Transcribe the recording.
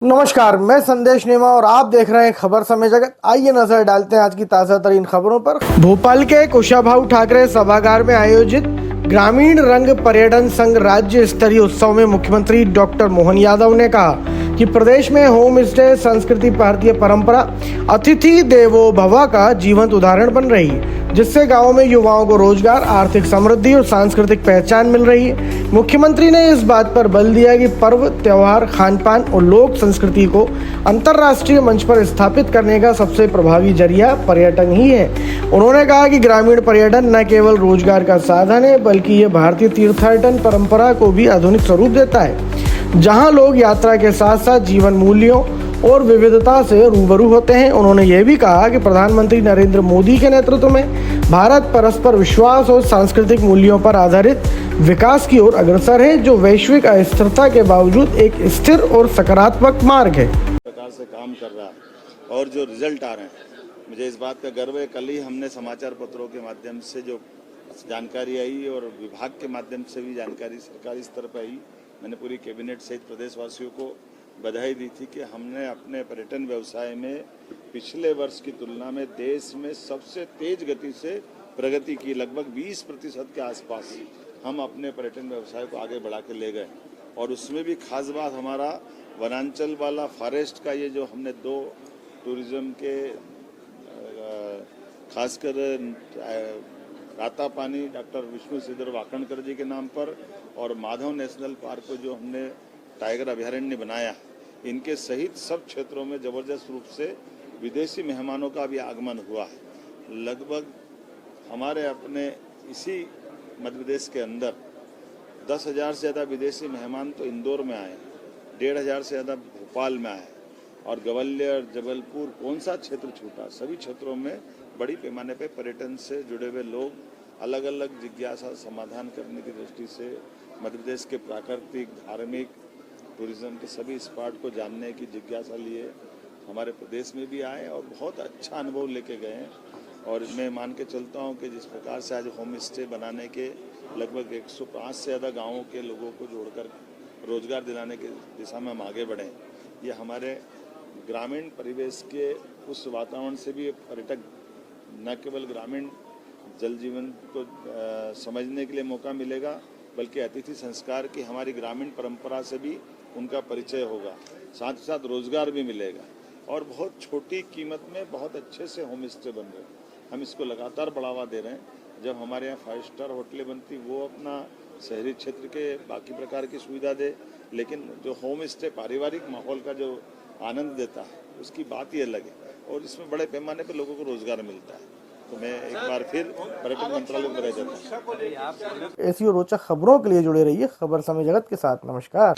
नमस्कार, मैं संदेश नेमा और आप देख रहे हैं खबर समय जगत। आइए नजर डालते हैं आज की ताजा तरीन खबरों पर। भोपाल के कुशाभाऊ ठाकरे सभागार में आयोजित ग्रामीण रंग पर्यटन संघ राज्य स्तरीय उत्सव में मुख्यमंत्री डॉक्टर मोहन यादव ने कहा कि प्रदेश में होम स्टे संस्कृति भारतीय परंपरा अतिथि देवो भव का जीवंत उदाहरण बन रही है, जिससे गाँव में युवाओं को रोजगार, आर्थिक समृद्धि और सांस्कृतिक पहचान मिल रही है। मुख्यमंत्री ने इस बात पर बल दिया कि पर्व, त्योहार, खान पान और लोक संस्कृति को अंतर्राष्ट्रीय मंच पर स्थापित करने का सबसे प्रभावी जरिया पर्यटन ही है। उन्होंने कहा कि ग्रामीण पर्यटन न केवल रोजगार का साधन है, बल्कि ये भारतीय तीर्थाटन परंपरा को भी आधुनिक स्वरूप देता है, जहां लोग यात्रा के साथ साथ जीवन मूल्यों और विविधता से रूबरू होते हैं। उन्होंने ये भी कहा कि प्रधानमंत्री नरेंद्र मोदी के नेतृत्व में भारत परस्पर विश्वास और सांस्कृतिक मूल्यों पर आधारित विकास की ओर अग्रसर है, जो वैश्विक अस्थिरता के बावजूद एक स्थिर और सकारात्मक मार्ग है। प्रकार से काम कर रहा है और जो रिजल्ट आ रहे हैं, मुझे इस बात का गर्व है। कल ही हमने समाचार पत्रों के माध्यम से जो जानकारी आई और विभाग के माध्यम से भी जानकारी सरकारी स्तर पर आई, मैंने पूरी कैबिनेट सहित प्रदेशवासियों को बधाई दी थी कि हमने अपने पर्यटन व्यवसाय में पिछले वर्ष की तुलना में देश में सबसे तेज गति से प्रगति की। लगभग 20% के आसपास हम अपने पर्यटन व्यवसाय को आगे बढ़ा के ले गए। और उसमें भी खास बात हमारा वनांचल वाला फॉरेस्ट का ये जो हमने 2 टूरिज्म के खासकर रातापानी डॉक्टर विष्णु सिद्धर वाकणकर जी के नाम पर और माधव नेशनल पार्क को जो हमने टाइगर अभयारण्य बनाया, इनके सहित सब क्षेत्रों में जबरदस्त रूप से विदेशी मेहमानों का भी आगमन हुआ है। लगभग हमारे अपने इसी मध्य प्रदेश के अंदर 10,000 से ज़्यादा विदेशी मेहमान तो इंदौर में आए, 1,500 से ज़्यादा भोपाल में आए और ग्वालियर, जबलपुर, कौन सा क्षेत्र छूटा, सभी क्षेत्रों में बड़ी पैमाने पर पर्यटन से जुड़े हुए लोग अलग अलग जिज्ञासा समाधान करने की दृष्टि से मध्य प्रदेश के प्राकृतिक, धार्मिक, टूरिज्म के सभी स्पॉट को जानने की जिज्ञासा लिए हमारे प्रदेश में भी आए और बहुत अच्छा अनुभव लेके गए हैं। और मैं मान के चलता हूं कि जिस प्रकार से आज होम स्टे बनाने के लगभग 105 से ज़्यादा गाँवों के लोगों को जोड़कर रोजगार दिलाने की दिशा में हम आगे बढ़ें, ये हमारे ग्रामीण परिवेश के उस वातावरण से भी पर्यटक न केवल ग्रामीण जल जीवन को समझने के लिए मौका मिलेगा, बल्कि अतिथि संस्कार की हमारी ग्रामीण परंपरा से भी उनका परिचय होगा, साथ ही साथ रोजगार भी मिलेगा। और बहुत छोटी कीमत में बहुत अच्छे से होम स्टे बन रहे हैं, हम इसको लगातार बढ़ावा दे रहे हैं। जब हमारे यहाँ 5 स्टार होटलें बनती, वो अपना शहरी क्षेत्र के बाकी प्रकार की सुविधा दे, लेकिन जो होम स्टे पारिवारिक माहौल का जो आनंद देता है, उसकी बात ही अलग है और इसमें बड़े पैमाने पर लोगों को रोजगार मिलता है। तो मैं एक बार फिर पर्यटन मंत्रालय को बधाई देता हूँ। ऐसी और रोचक खबरों के लिए जुड़े रहिए खबर समय जगत के साथ। नमस्कार।